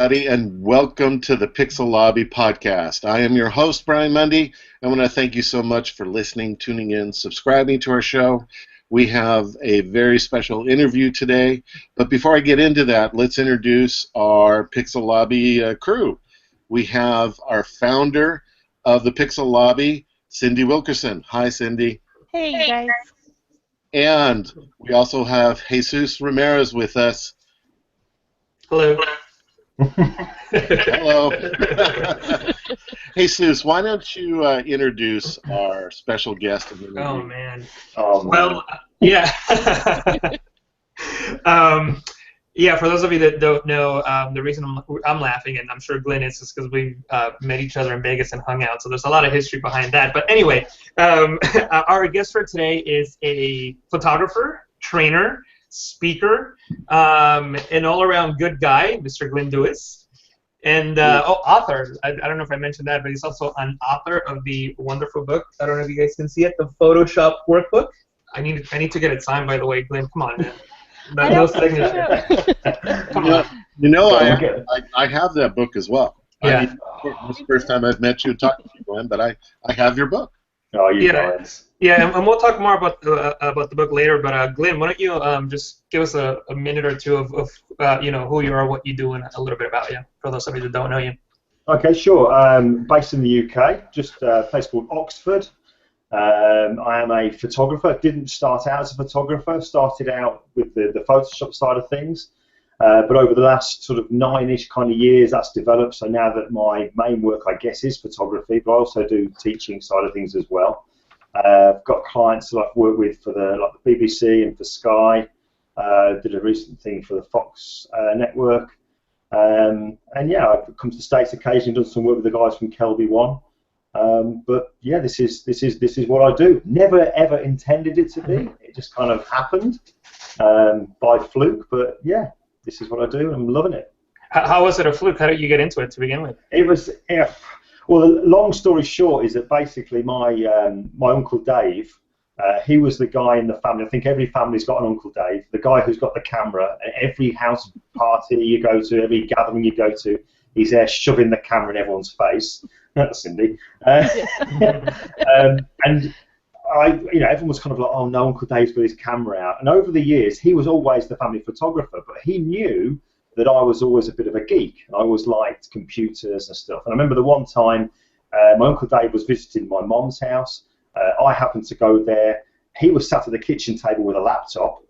everybody, and welcome to the pixeLobby podcast. I am your host, Brian Mundy. I want to thank you so much for listening, tuning in, subscribing to our show. We have a very special interview today, but before I get into that, let's introduce our pixeLobby crew. We have our founder of the pixeLobby, Cindy Wilkerson. Hi, Cindy. Hey, you guys. And we also have Jesus Ramirez with us. Hello. Hello. Jesus, why don't you introduce our special guest in the interview? Oh, man. Well, yeah. Yeah, for those of you that don't know, the reason I'm laughing, and I'm sure Glyn is, because we met each other in Vegas and hung out, so there's a lot of history behind that. But anyway, our guest for today is a photographer, trainer, speaker, an all-around good guy, Mr. Glyn Dewis, and author. I don't know if I mentioned that, but he's also an author of the wonderful book. I don't know if you guys can see it, the Photoshop workbook. I need to get it signed, by the way, Glyn. Come on, man. No signature. Come on. I have that book as well. Yeah. I mean, this is the first time I've met you and talked to you, Glenn, but I have your book. Oh, you guys. Yeah, and we'll talk more about the book later. But Glyn, why don't you just give us a minute or two of who you are, what you do, and a little bit about you for those of you that don't know you. Okay, sure. Based in the UK, just a place called Oxford. I am a photographer. Didn't start out as a photographer. Started out with the Photoshop side of things. But over the last sort of 9-ish kind of years, that's developed. So now that my main work, I guess, is photography, but I also do teaching side of things as well. I've got clients that I've worked with for the BBC and for Sky. Did a recent thing for the Fox network. And yeah, I've come to the States occasionally, done some work with the guys from Kelby One. But yeah, this is what I do. Never ever intended it to be. It just kind of happened by fluke. But yeah, this is what I do, and I'm loving it. How was it a fluke? How did you get into it to begin with? It was. Well, the long story short is that basically my Uncle Dave, he was the guy in the family. I think every family's got an Uncle Dave, the guy who's got the camera. And every house party you go to, every gathering you go to, he's there shoving the camera in everyone's face. That's Cindy. And everyone was kind of like, oh no, Uncle Dave's got his camera out. And over the years, he was always the family photographer, but he knew that I was always a bit of a geek, and I always liked computers and stuff. And I remember the one time my Uncle Dave was visiting my mom's house. I happened to go there. He was sat at the kitchen table with a laptop,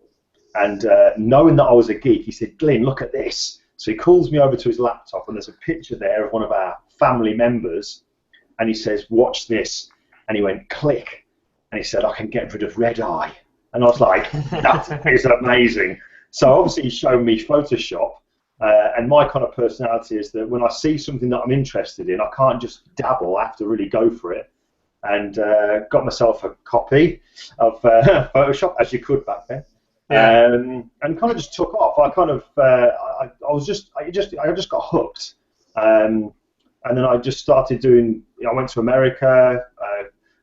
and knowing that I was a geek, he said, Glyn, look at this. So he calls me over to his laptop, and there's a picture there of one of our family members, and he says, watch this. And he went, click. And he said, I can get rid of red eye. And I was like, that is amazing. So obviously he showed me Photoshop. And my kind of personality is that when I see something that I'm interested in, I can't just dabble, I have to really go for it. And got myself a copy of Photoshop, as you could back then, and kind of just took off. I kind of, I just got hooked, and then I just started doing. I went to America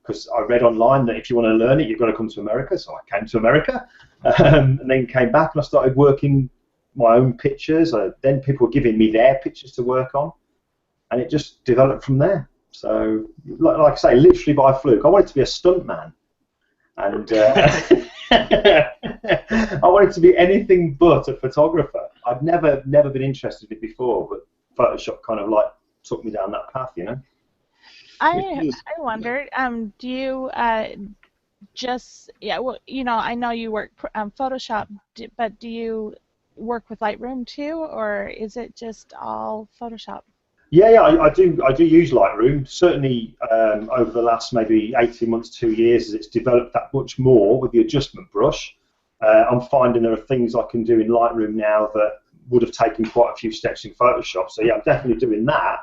because I read online that if you want to learn it, you've got to come to America. So I came to America, and then came back and I started working my own pictures. Then people were giving me their pictures to work on, and it just developed from there. So, like I say, literally by fluke. I wanted to be a stuntman, and I wanted to be anything but a photographer. I'd never been interested in it before, but Photoshop kind of like took me down that path, you know. I wondered, do you I know you work Photoshop, but do you work with Lightroom too, or is it just all Photoshop? Yeah, I do use Lightroom. Certainly over the last maybe 18 months, 2 years, as it's developed that much more with the adjustment brush. I'm finding there are things I can do in Lightroom now that would have taken quite a few steps in Photoshop. So yeah, I'm definitely doing that.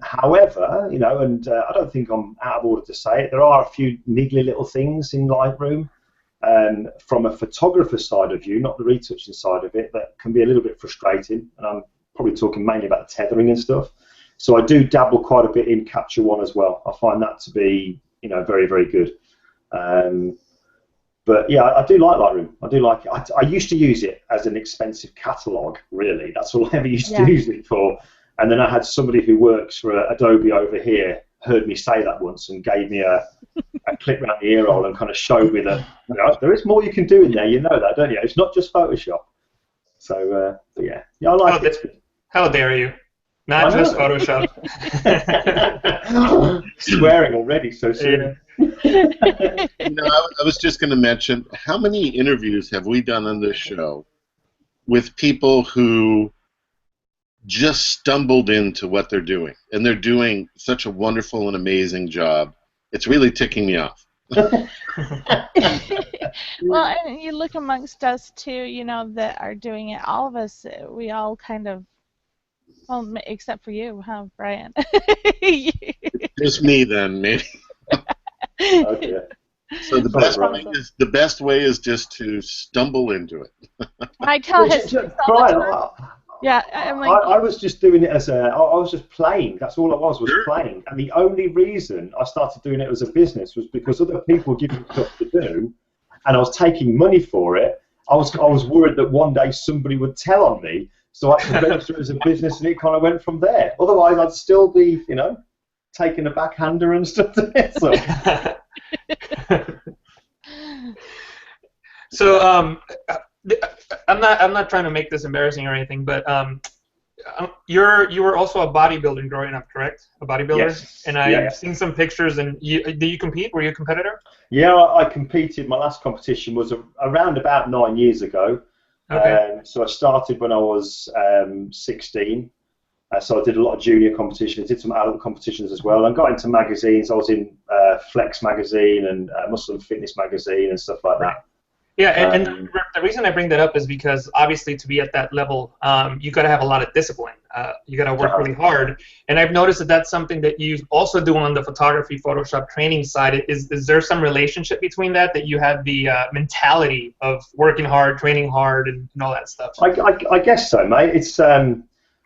However, and I don't think I'm out of order to say it, there are a few niggly little things in Lightroom from a photographer's side of view, not the retouching side of it, that can be a little bit frustrating. And I'm probably talking mainly about tethering and stuff. So I do dabble quite a bit in Capture One as well. I find that to be, very, very good. But yeah, I do like Lightroom. I do like it. I used to use it as an expensive catalogue, really. That's all I ever used to use it for. And then I had somebody who works for Adobe over here heard me say that once and gave me a clip around the ear hole and kind of showed me that there is more you can do in there. You know that, don't you? It's not just Photoshop. So, but yeah, I like it. How dare you? Not just Photoshop. Swearing already so soon. I was just going to mention, how many interviews have we done on this show with people who just stumbled into what they're doing, and they're doing such a wonderful and amazing job. It's really ticking me off. Well, and you look amongst us too, that are doing it. All of us, we all kind of, well, except for you, huh, Brian? Just me then, maybe. Okay. So the best way is just to stumble into it. I tell him. Brian, yeah, I'm like, I was just doing it as I was just playing. That's all I was playing. And the only reason I started doing it as a business was because other people were giving me stuff to do, and I was taking money for it. I was worried that one day somebody would tell on me, so I could register it as a business, and it kind of went from there. Otherwise, I'd still be, taking a backhander and stuff to it. So, I'm not trying to make this embarrassing or anything, but you were also a bodybuilder growing up, correct? A bodybuilder? Yes. And I've seen some pictures. And did you compete? Were you a competitor? Yeah, I competed. My last competition was around about 9 years ago. Okay. So I started when I was 16. So I did a lot of junior competitions, did some adult competitions as well, and got into magazines. I was in Flex magazine and Muscle and Fitness magazine and stuff like that. Yeah, and the reason I bring that up is because obviously to be at that level, you got to have a lot of discipline. You got to work really hard. And I've noticed that that's something that you also do on the photography, Photoshop training side. Is there some relationship between that you have the mentality of working hard, training hard, and all that stuff? I guess so, mate. It's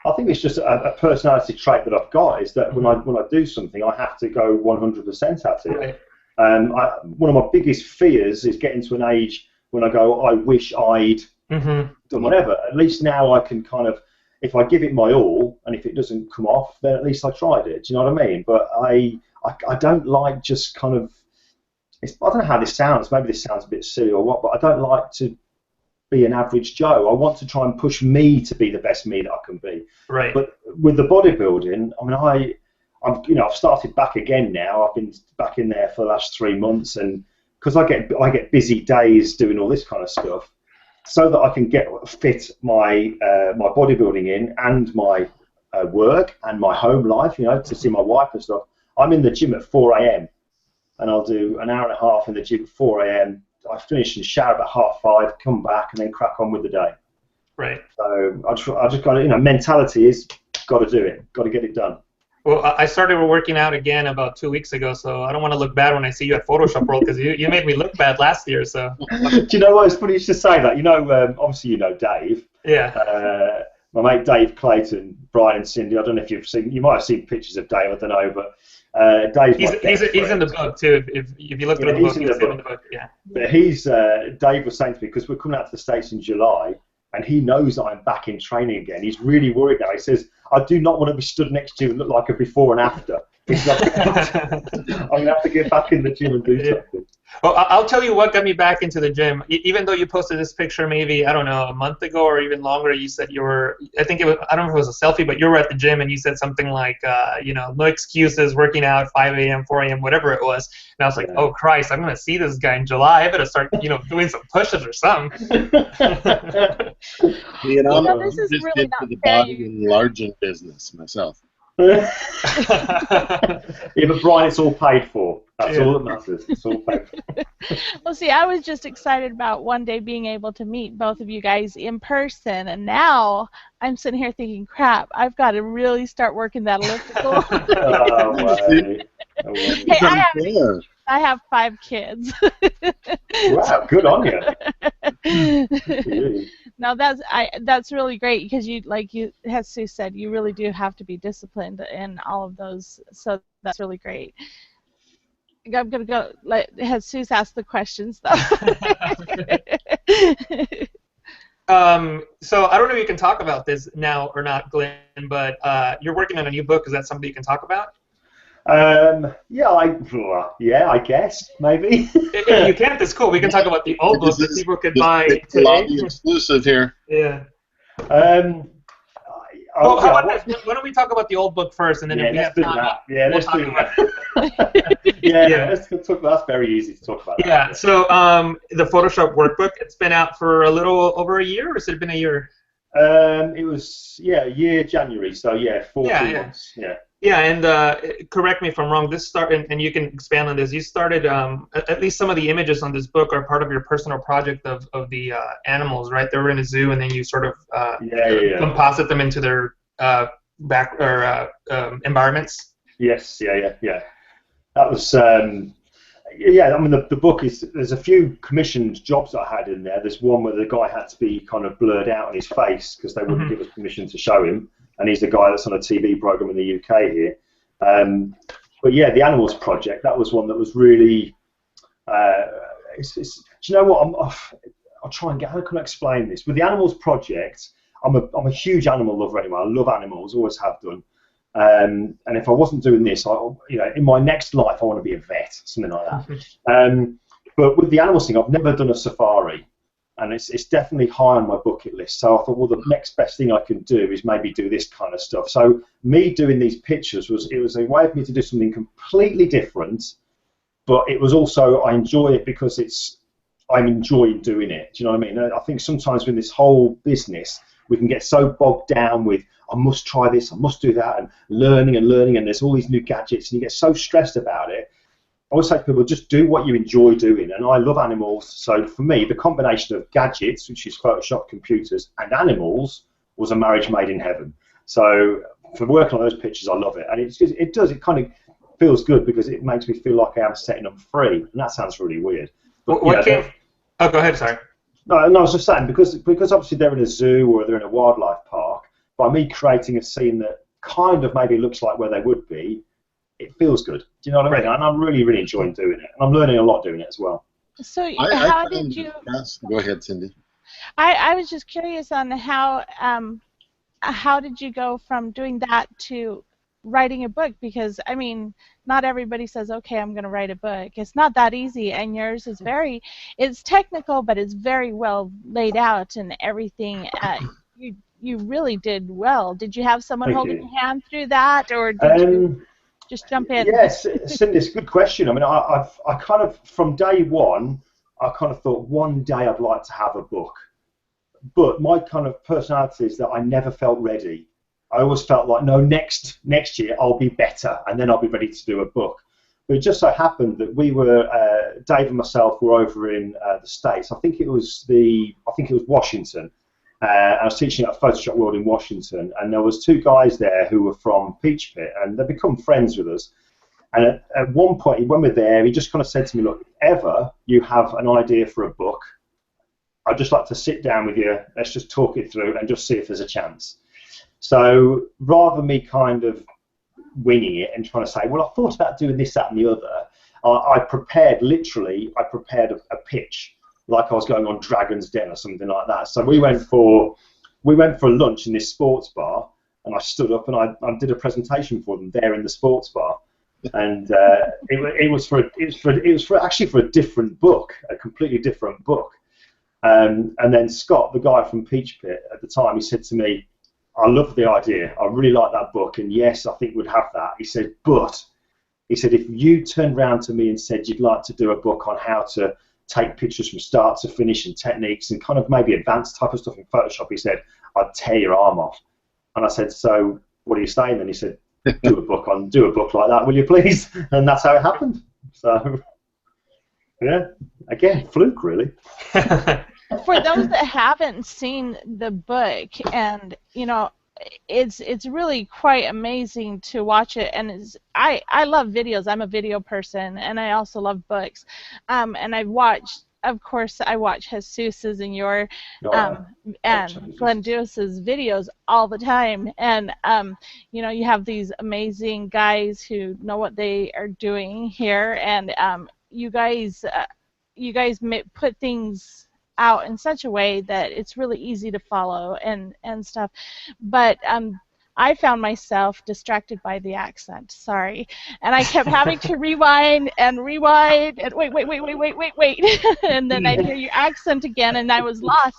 I think it's just a personality trait that I've got, is that when I do something, I have to go 100% at it. Right. One of my biggest fears is getting to an age when I go, I wish I'd done whatever. At least now I can kind of, if I give it my all, and if it doesn't come off, then at least I tried it. Do you know what I mean? But I don't like just kind of, I don't know how this sounds. Maybe this sounds a bit silly or what, but I don't like to be an average Joe. I want to try and push me to be the best me that I can be. Right. But with the bodybuilding, I mean, I've started back again now. I've been back in there for the last 3 months, and because I get busy days doing all this kind of stuff, so that I can fit my my bodybuilding in and my work and my home life, to see my wife and stuff. I'm in the gym at 4 a.m. and I'll do an hour and a half in the gym at 4 a.m. I finish and shower about 5:30, come back, and then crack on with the day. Right. So I just got to, mentality is got to do it, got to get it done. Well, I started working out again about 2 weeks ago, so I don't want to look bad when I see you at Photoshop World, because you made me look bad last year. So. Do you know what? It's funny you should say that. Obviously you know Dave. Yeah. My mate Dave Clayton, Brian and Cindy. I don't know if you've seen. You might have seen pictures of Dave. I don't know, but Dave's he's in the book too. If you look through the book, he's in the book. Yeah. But Dave was saying to me, because we're coming out to the States in July, and he knows that I'm back in training again. He's really worried now. He says, I do not want to be stood next to you and look like a before and after. I'm going to have to get back in the gym and do something. Well, I'll tell you what got me back into the gym. Even though you posted this picture maybe, I don't know, a month ago or even longer, you said you were, I don't know if it was a selfie, but you were at the gym and you said something like, no excuses, working out 5 a.m., 4 a.m., whatever it was. And I was like, oh, Christ, I'm going to see this guy in July. I better start, doing some push-ups or something. I'm this is just really into not the fair. body enlarging business myself. Yeah, but Brian, it's all paid for. That's all that matters. It's all paid for. Well, see, I was just excited about one day being able to meet both of you guys in person, and now I'm sitting here thinking, crap, I've got to really start working that elliptical. Hey, I have 5 kids. Wow, good on you. No, that's really great, because as Sue said, you really do have to be disciplined in all of those. So that's really great. I'm gonna go let Jesus ask the questions though. So I don't know if you can talk about this now or not, Glenn, but you're working on a new book. Is that something you can talk about? Yeah, I guess maybe. If you can't, that's cool. We can talk about the old book that people could buy today. pixeLobby exclusive here. Yeah. Um, Well, how about this? Why don't we talk about the old book first, and then if we have time, let's talk do about that. Yeah. Let's talk. That's very easy to talk about. Yeah. So the Photoshop workbook, it's been out for a little over a year, or has it been a year? It was year January. So 14 months. Yeah. Yeah, and correct me if I'm wrong. This started, and you can expand on this. You started, at least some of the images on this book are part of your personal project of the animals, right? They were in a zoo, and then you sort of composite them into their environments. Yes, yeah. That was, I mean, the book is, there's a few commissioned jobs that I had in there. There's one where the guy had to be kind of blurred out on his face because they wouldn't give us permission to show him. And he's the guy that's on a TV program in the UK here. But yeah, the Animals Project, that was one that was really, do you know what, I'll try and how can I explain this? With the Animals Project, I'm a huge animal lover anyway. I love animals, always have done. And if I wasn't doing this, in my next life, I want to be a vet, something like that. But with the animals thing, I've never done a safari. And it's definitely high on my bucket list. So I thought, well, the next best thing I can do is maybe do this kind of stuff. So me doing these pictures was a way for me to do something completely different, but it was also, I enjoy it because I'm enjoying doing it. Do you know what I mean? I think sometimes in this whole business, we can get so bogged down with, I must try this, I must do that, and learning, and there's all these new gadgets, and you get so stressed about it. I always say to people, just do what you enjoy doing, and I love animals, so for me, the combination of gadgets, which is Photoshop, computers, and animals, was a marriage made in heaven. So for working on those pictures, I love it, and it kind of feels good because it makes me feel like I am setting them free, and that sounds really weird. But, go ahead, sorry. No, I was just saying, because obviously they're in a zoo or they're in a wildlife park, by me creating a scene that kind of maybe looks like where they would be, it feels good. Do you know what I mean? And I'm really, really enjoying doing it. And I'm learning a lot doing it as well. So how did you... Go ahead, Cindy. I was just curious on how did you go from doing that to writing a book? Because, I mean, not everybody says, okay, I'm going to write a book. It's not that easy, and yours is it's technical, but it's very well laid out and everything. You really did well. Did you have someone holding your hand through that, or did you just jump in? Yes, Cindy, it's a good question. I mean, I kind of, from day one, I kind of thought one day I'd like to have a book. But my kind of personality is that I never felt ready. I always felt like, no, next year I'll be better, and then I'll be ready to do a book. But it just so happened that we were, Dave and myself were over in the States. I think it was Washington. I was teaching at Photoshop World in Washington, and there was two guys there who were from Peach Pit, and they've become friends with us. And at one point, when we were there, he just kind of said to me, look, if ever you have an idea for a book, I'd just like to sit down with you, let's just talk it through and just see if there's a chance. So rather than me kind of winging it and trying to say, well, I thought about doing this, that, and the other, I prepared a pitch, like I was going on Dragon's Den or something like that. So we went for lunch in this sports bar, and I stood up and I did a presentation for them there in the sports bar, and it was actually for a different book, a completely different book. And then Scott, the guy from Peach Pit at the time, he said to me, I love the idea. I really like that book, and yes, I think we'd have that. He said, but if you turned around to me and said you'd like to do a book on how to take pictures from start to finish and techniques and kind of maybe advanced type of stuff in Photoshop, he said, I'd tear your arm off. And I said, so what are you saying then? He said, do a book like that, will you please? And that's how it happened. So yeah, again, fluke really. For those that haven't seen the book, and it's really quite amazing to watch it, and I love videos. I'm a video person, and I also love books. And I've watched of course, I watch Jesus's and your Oh, and Glyn Dewis's videos all the time, and you know, you have these amazing guys who know what they are doing here, and you guys put things out in such a way that it's really easy to follow and stuff, but I found myself distracted by the accent. Sorry, and I kept having to rewind and wait, and then I'd hear your accent again, and I was lost.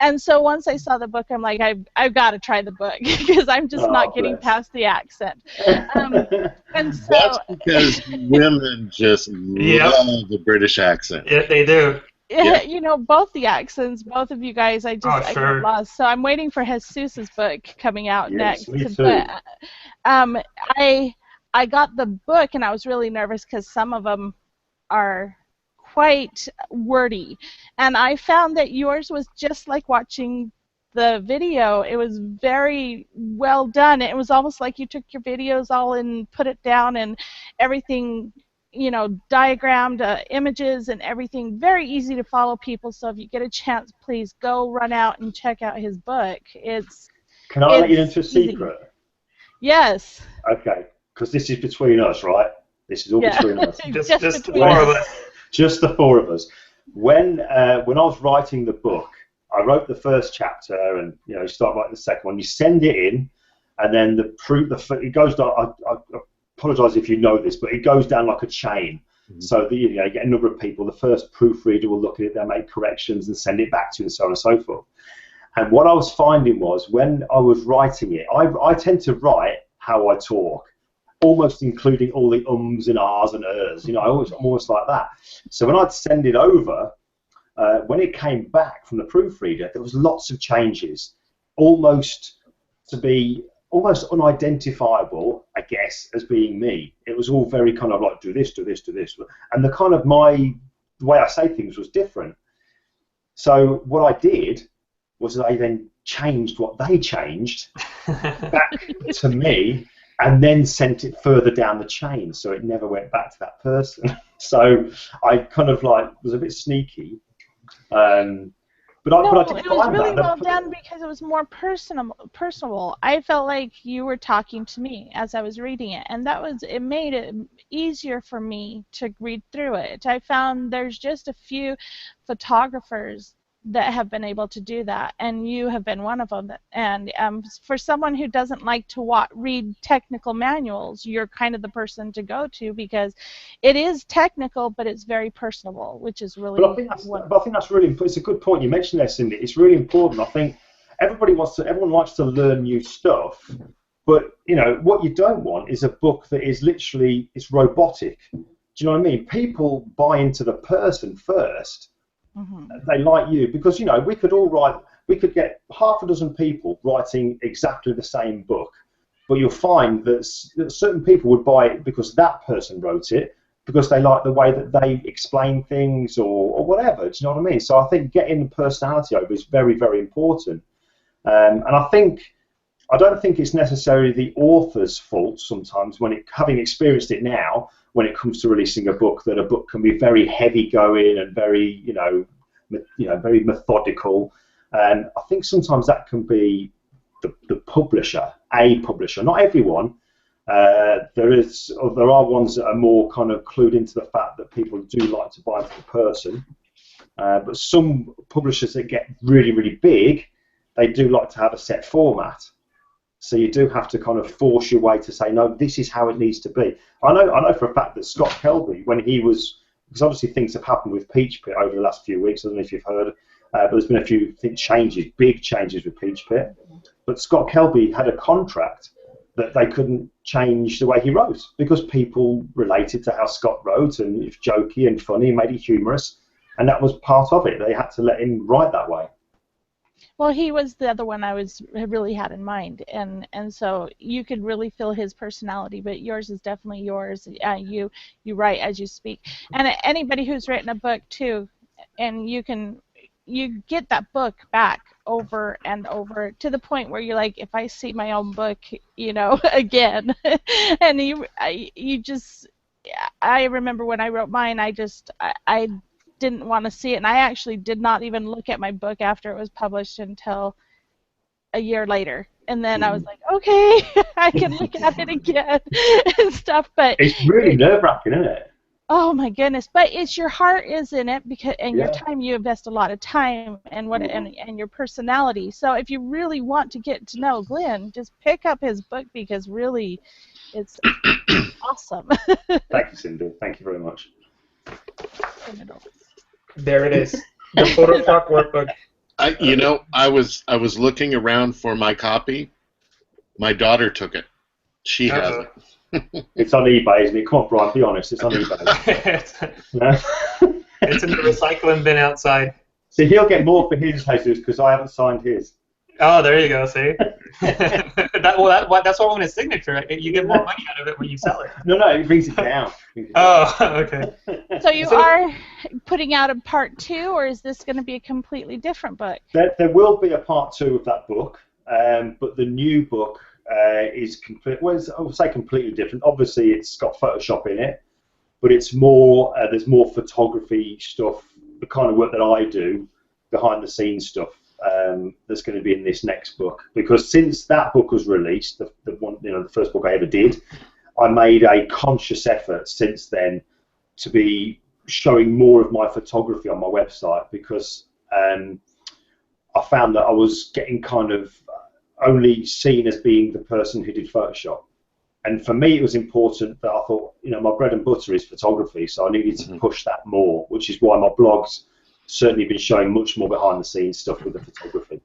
And so once I saw the book, I'm like, I've got to try the book because I'm just not getting past the accent. And so That's because women just love the British accent. Yeah, they do. Yeah. You know, both the accents, both of you guys, I get lost. So I'm waiting for Jesus's book coming out next. Me too. But I got the book and I was really nervous because some of them are quite wordy, and I found that yours was just like watching the video. It was very well done. It was almost like you took your videos all and put it down and everything, you know, diagrammed images and everything, very easy to follow, people. So if you get a chance, please go run out and check out his book. Can I let you into a secret? Yes. Okay, because this is between us, right? This is all between us. just the four of us. Just the four of us. When I was writing the book, I wrote the first chapter, and you know, you start writing the second one. You send it in, and then it goes down. I apologise if you know this, but it goes down like a chain. Mm-hmm. So that, you know, you get a number of people. The first proofreader will look at it, they'll make corrections and send it back to you, and so on and so forth. And what I was finding was when I was writing it, I tend to write how I talk, almost including all the ums and ahs and ers. You know, I'm almost like that. So when I'd send it over, when it came back from the proofreader, there was lots of changes, almost unidentifiable, I guess, as being me. It was all very kind of like, do this, do this, do this. And the kind of the way I say things was different. So what I did was I then changed what they changed back to me, and then sent it further down the chain, so it never went back to that person. So I kind of like was a bit sneaky. But I did it was really well done because it was more personable. I felt like you were talking to me as I was reading it, and it made it easier for me to read through it. I found there's just a few photographers that have been able to do that, and you have been one of them. And for someone who doesn't like to read technical manuals, you're kind of the person to go to because it is technical, but it's very personable, which is really. But I think that's really important. It's a good point you mentioned there, Cindy. It's really important. I think everyone likes to learn new stuff, but you know what you don't want is a book that is literally robotic. Do you know what I mean? People buy into the person first. Mm-hmm. They like you because, you know, we could get half a dozen people writing exactly the same book, but you'll find that certain people would buy it because that person wrote it, because they like the way that they explain things or whatever. Do you know what I mean? So I think getting the personality over is very, very important. And I don't think it's necessarily the author's fault sometimes having experienced it now, when it comes to releasing a book, that a book can be very heavy going and very, very methodical. And I think sometimes that can be the publisher, not everyone. There are ones that are more kind of clued into the fact that people do like to buy into the person. But some publishers that get really, really big, they do like to have a set format. So you do have to kind of force your way to say, no, this is how it needs to be. I know for a fact that Scott Kelby, because obviously things have happened with Peach Pit over the last few weeks, I don't know if you've heard, but there's been a few big changes with Peach Pit. But Scott Kelby had a contract that they couldn't change the way he wrote because people related to how Scott wrote, and it's jokey and funny and made it humorous, and that was part of it. They had to let him write that way. Well, he was the other one I really had in mind, and so you could really feel his personality, but yours is definitely yours. You write as you speak, and anybody who's written a book too, and you get that book back over and over to the point where you're like, if I see my own book, you know, again, and I remember when I wrote mine, I didn't want to see it, and I actually did not even look at my book after it was published until a year later. And then I was like, okay, I can look at it again and stuff. But it's really nerve-wracking, isn't it? oh my goodness! But it's your heart is in it, because and Yeah. your time, you invest a lot of time and and your personality. So if you really want to get to know Glyn, just pick up his book, because really, it's awesome. Thank you, Cindy. Thank you very much. There it is. The Photoshop workbook. I was looking around for my copy. My daughter took it. She has it. It's on eBay, isn't it? Come on, Brian, be honest. It's on eBay. Yeah. It's in the recycling bin outside. So he'll get more for his, Jesus, because I haven't signed his. Oh, there you go. See, that's why I want his signature. You get more money out of it when you sell it. No, it brings it down. Oh, okay. So you are putting out a part 2, or is this going to be a completely different book? There will be a part 2 of that book, but the new book is complete. Well, I would say completely different. Obviously, it's got Photoshop in it, but it's more. There's more photography stuff, the kind of work that I do, behind the scenes stuff. That's going to be in this next book, because since that book was released, the one, the first book I ever did, I made a conscious effort since then to be showing more of my photography on my website, because I found that I was getting kind of only seen as being the person who did Photoshop. And for me, it was important that I thought, my bread and butter is photography, so I needed to push that more, which is why my blog's certainly been showing much more behind the scenes stuff with the photography.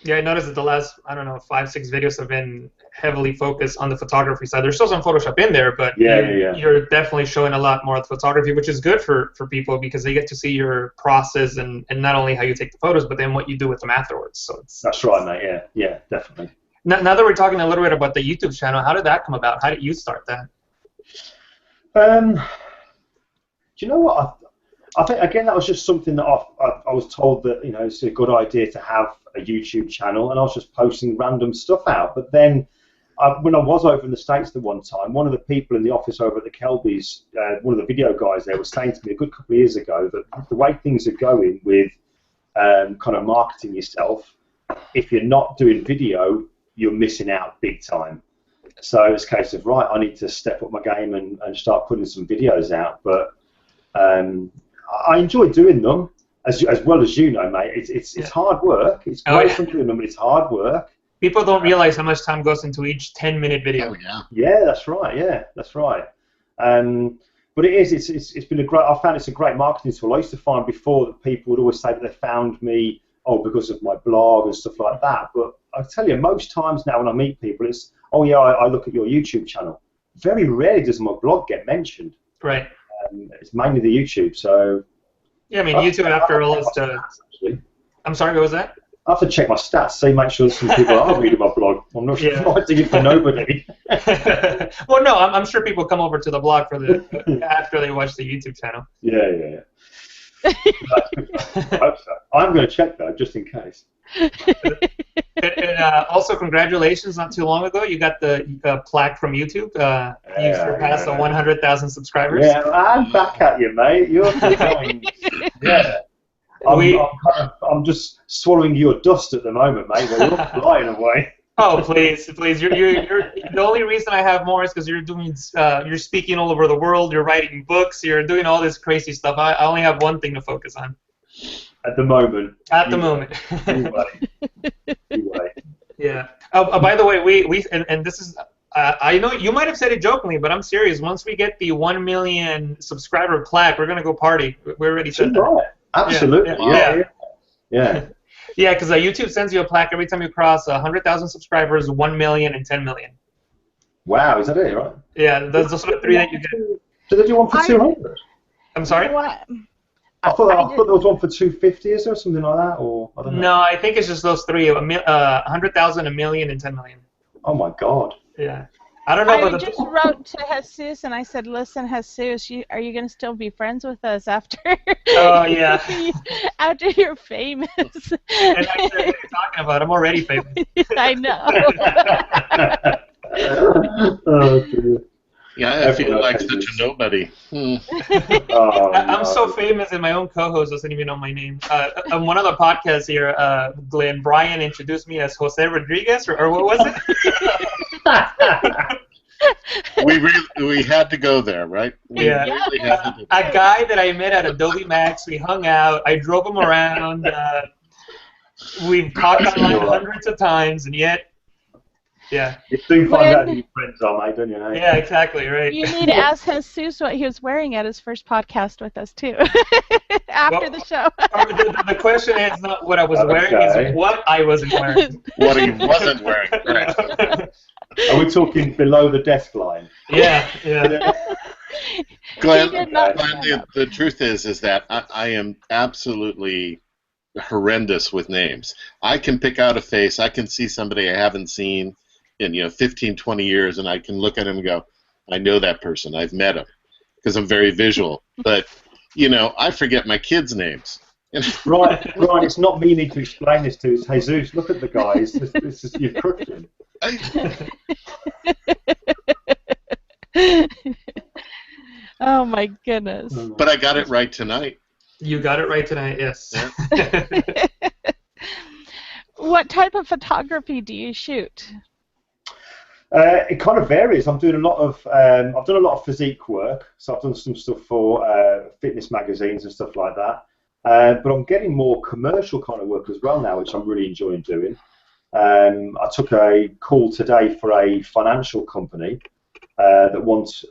Yeah, I noticed that the last, 5-6 videos have been heavily focused on the photography side. There's still some Photoshop in there, but you're definitely showing a lot more of the photography, which is good for people, because they get to see your process and not only how you take the photos, but then what you do with them afterwards. So that's right, mate. Yeah, definitely. Now that we're talking a little bit about the YouTube channel, how did that come about? How did you start that? Do you know what? I think, again, that was just something that I was told that, it's a good idea to have a YouTube channel, and I was just posting random stuff out. But then when I was over in the States the one time, one of the people in the office over at the Kelbys, one of the video guys there, was saying to me a good couple of years ago that the way things are going with kind of marketing yourself, if you're not doing video, you're missing out big time. So it's a case of, right, I need to step up my game and start putting some videos out. But I enjoy doing them, as well as you know, mate. It's hard work. It's great from doing them, but it's hard work. People don't realize how much time goes into each 10-minute video. Oh, yeah. Yeah, that's right. Yeah, that's right. But it is. It's been a great. I found it's a great marketing tool. I used to find before that people would always say that they found me because of my blog and stuff like that. But I tell you, most times now when I meet people, it's I look at your YouTube channel. Very rarely does my blog get mentioned. Right. It's mainly the YouTube, so... Yeah, I mean, YouTube, after all, is to... I'm sorry, what was that? I have to check my stats, see, make sure some people are reading my blog. I'm not writing it for nobody. Well, no, I'm sure people come over to the blog after they watch the YouTube channel. Yeah. I hope so. I'm going to check, though, just in case. And also, congratulations! Not too long ago, you got the plaque from YouTube. You surpassed the 100,000 subscribers. Yeah, I'm back at you, mate. You're going. Yeah. I'm just swallowing your dust at the moment, mate. You're flying away. Oh, please. You're the only reason I have more is because you're speaking all over the world. You're writing books. You're doing all this crazy stuff. I only have one thing to focus on. At the moment. At the moment. You wait. Yeah. By the way, we this is. I know you might have said it jokingly, but I'm serious. Once we get the 1 million subscriber plaque, we're gonna go party. We already said that. Right. Absolutely. Yeah. Yeah, because YouTube sends you a plaque every time you cross 100,000 subscribers, 1 million, and 10 million. Wow, is that it, right? Yeah, those are the three that you get. So they do one for 200? I'm sorry? What? I thought there was one for 250, is there something like that? Or I don't know. No, I think it's just those three, 100,000, 1 million, and 10 million. Oh, my God. Yeah. I don't know. I just wrote to Jesus and I said, "Listen, Jesus, are you going to still be friends with us after? Oh yeah. After you're famous." And I said, "What are you talking about? I'm already famous." I know. Oh, dear. Yeah, feel like such a nobody. Oh, I'm so no. famous and my own co-host doesn't even know my name. On one of the podcasts here, Glenn, Brian introduced me as Jose Rodriguez, or what was it? We had to go there, right? We Yeah. really had to do A guy that I met at Adobe Max, we hung out, I drove him around, we've talked online hundreds of times, and yet, yeah. You soon find out who your friends are, mate, don't you? Hey? Yeah, exactly, right. You need to ask Jesus what he was wearing at his first podcast with us, too, after the show. The question is not what I was wearing, Okay. it's what I wasn't wearing. what he wasn't wearing. Right. Are we talking below the desk line? Yeah. Glenn, He did not Glenn, stand up. the truth is that I am absolutely horrendous with names. I can pick out a face. I can see somebody I haven't seen in 15, 20 years, and I can look at him and go, I know that person. I've met him, because I'm very visual. But I forget my kids' names. Right. It's not me need to explain this to. It's Jesus. Look at the guy. It's just you've cooked him. Oh my goodness. But I got it right tonight. You got it right tonight, yes. What type of photography do you shoot? It kind of varies. I'm doing a lot of I've done a lot of physique work, so I've done some stuff for fitness magazines and stuff like that. But I'm getting more commercial kind of work as well now, which I'm really enjoying doing. I took a call today for a financial company that wants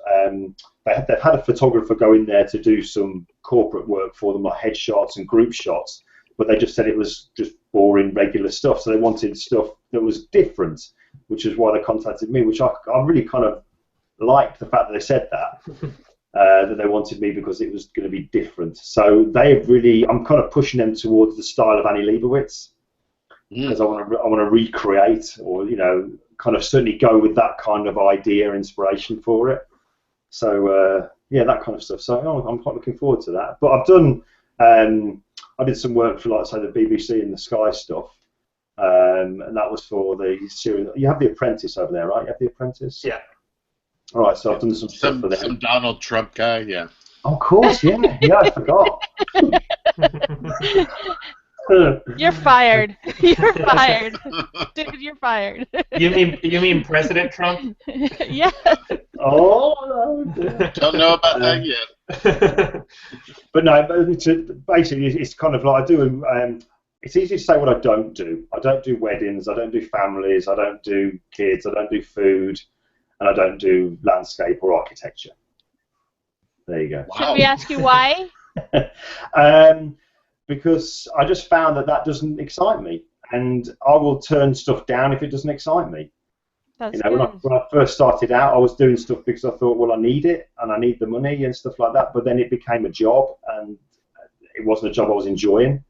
they've had a photographer go in there to do some corporate work for them, like headshots and group shots, but they just said it was just boring, regular stuff. So they wanted stuff that was different, which is why they contacted me, which I really kind of liked the fact that they said that, that they wanted me because it was going to be different. So I'm kind of pushing them towards the style of Annie Leibovitz, because I want to recreate, or kind of certainly go with that kind of idea, inspiration for it. So that kind of stuff. So I'm quite looking forward to that. But I've done I did some work for, like, say, the BBC and the Sky stuff, and that was for the series. You have The Apprentice over there, right? You have The Apprentice? Yeah. All right, so I've done some stuff for them. Some Donald Trump guy, yeah. Oh, of course, yeah. Yeah, I forgot. You're fired. You're fired. Dude, you're fired. You mean President Trump? Yeah. Oh, no. Don't know about that yet. But no, basically, it's kind of like I do. It's easy to say what I don't do. I don't do weddings. I don't do families. I don't do kids. I don't do food, and I don't do landscape or architecture. There you go. Wow. Should we ask you why? Because I just found that doesn't excite me, and I will turn stuff down if it doesn't excite me. That's When I first started out, I was doing stuff because I thought, well, I need it and I need the money and stuff like that. But then it became a job, and it wasn't a job I was enjoying.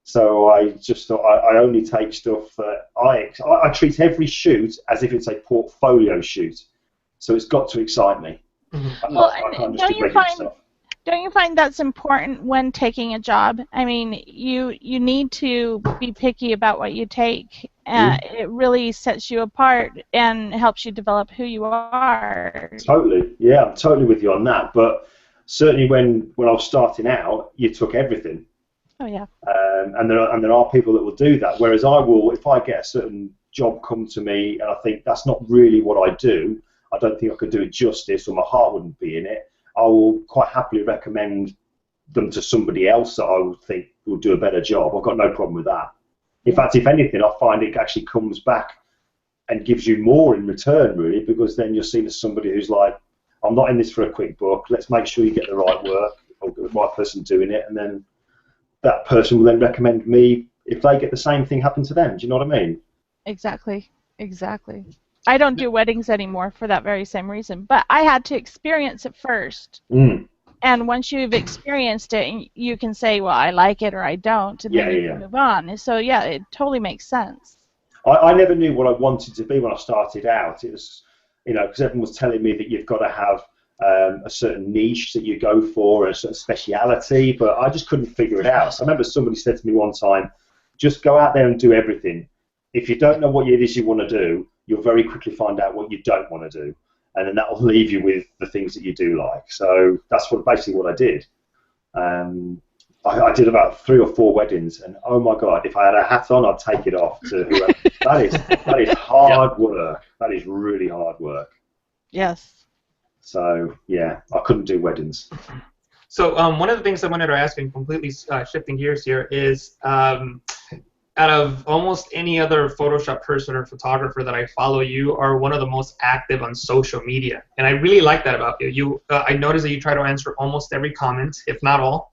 So I just thought I only take stuff that I treat every shoot as if it's a portfolio shoot. So it's got to excite me. Mm-hmm. I can't just do regular stuff. Don't you find that's important when taking a job? I mean, you need to be picky about what you take. It really sets you apart and helps you develop who you are. Totally, yeah, I'm totally with you on that. But certainly when I was starting out, you took everything. Oh yeah. And there are people that will do that. Whereas I will, if I get a certain job come to me and I think that's not really what I do, I don't think I could do it justice, or my heart wouldn't be in it, I will quite happily recommend them to somebody else that I would think will do a better job. I've got no problem with that. In fact, if anything, I find it actually comes back and gives you more in return, really, because then you're seen as somebody who's like, I'm not in this for a quick buck. Let's make sure you get the right work, or the right person doing it, and then that person will then recommend me if they get the same thing happen to them. Do you know what I mean? Exactly. I don't do weddings anymore for that very same reason. But I had to experience it first. And once you've experienced it, you can say, well, I like it or I don't, and then you can move on. So, yeah, it totally makes sense. I never knew what I wanted to be when I started out. It was, because everyone was telling me that you've got to have a certain niche that you go for, a certain speciality, but I just couldn't figure it out. So I remember somebody said to me one time, just go out there and do everything. If you don't know what it is you want to do, you'll very quickly find out what you don't want to do. and then that will leave you with the things that you do like. So that's basically what I did. I did about 3 or 4 weddings, and oh my God, if I had a hat on, I'd take it off to whoever. That is hard work. That is really hard work. Yes. So yeah, I couldn't do weddings. So one of the things I wanted to ask, and completely shifting gears here, is out of almost any other Photoshop person or photographer that I follow, you are one of the most active on social media, and I really like that about you. I noticed that you try to answer almost every comment, if not all.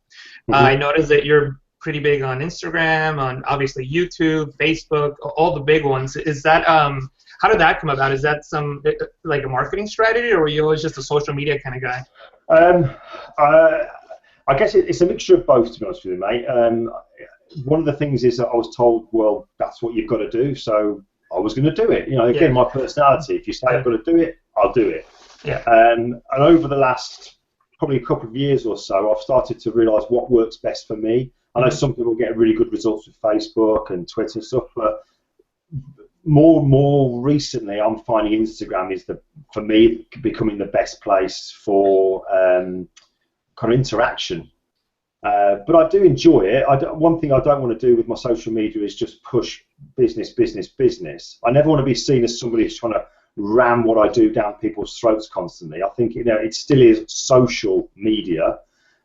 I noticed that you're pretty big on Instagram, on obviously YouTube, Facebook, all the big ones. Is that how did that come about? Is that some like a marketing strategy, or were you always just a social media kind of guy? I guess it's a mixture of both, to be honest with you, mate. One of the things is that I was told, well, that's what you've got to do, so I was going to do it. You know, again, my personality. If you say I've got to do it, I'll do it. Yeah. And over the last probably a couple of years or so, I've started to realise what works best for me. I know some people get really good results with Facebook and Twitter and stuff, but more recently, I'm finding Instagram is for me becoming the best place for kind of interaction. But I do enjoy it. One thing I don't want to do with my social media is just push business. I never want to be seen as somebody who's trying to ram what I do down people's throats constantly. I think, you know, it still is social media,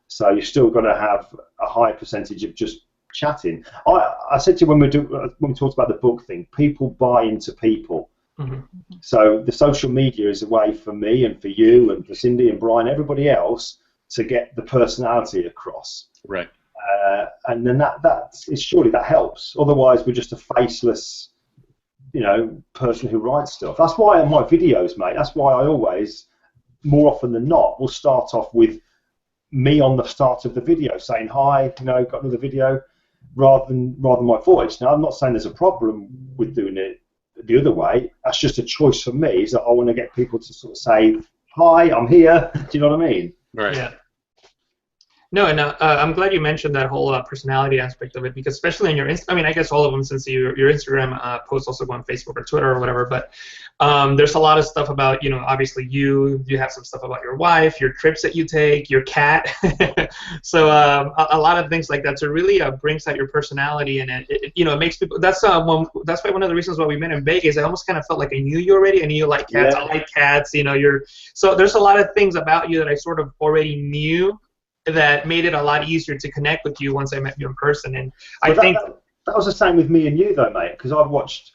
so you've still got to have a high percentage of just chatting. I said to you when we talked about the book thing, people buy into people. So the social media is a way for me and for you and for Cindy and Brian, everybody else, to get the personality across. Right. And then surely that helps. Otherwise, we're just a faceless, you know, person who writes stuff. That's why in my videos, mate, that's why I always, more often than not, will start off with me on the start of the video saying, hi, you know, got another video, rather than my voice. Now, I'm not saying there's a problem with doing it the other way. That's just a choice for me, is that I want to get people to sort of say, hi, I'm here. Do you know what I mean? Right. Yeah. No, and I'm glad you mentioned that whole personality aspect of it, because especially in your I mean, I guess all of them, since your Instagram posts also go on Facebook or Twitter or whatever, but there's a lot of stuff about, you know, obviously you have some stuff about your wife, your trips that you take, your cat. So a lot of things like that. So it really brings out your personality, and it you know, it makes people, that's why one of the reasons why we met in Vegas, I almost kind of felt like I knew you already. I knew you like cats. Yeah. I like cats. You know, so there's a lot of things about you that I sort of already knew, that made it a lot easier to connect with you once I met you in person. And I think that was the same with me and you, though, mate, because I watched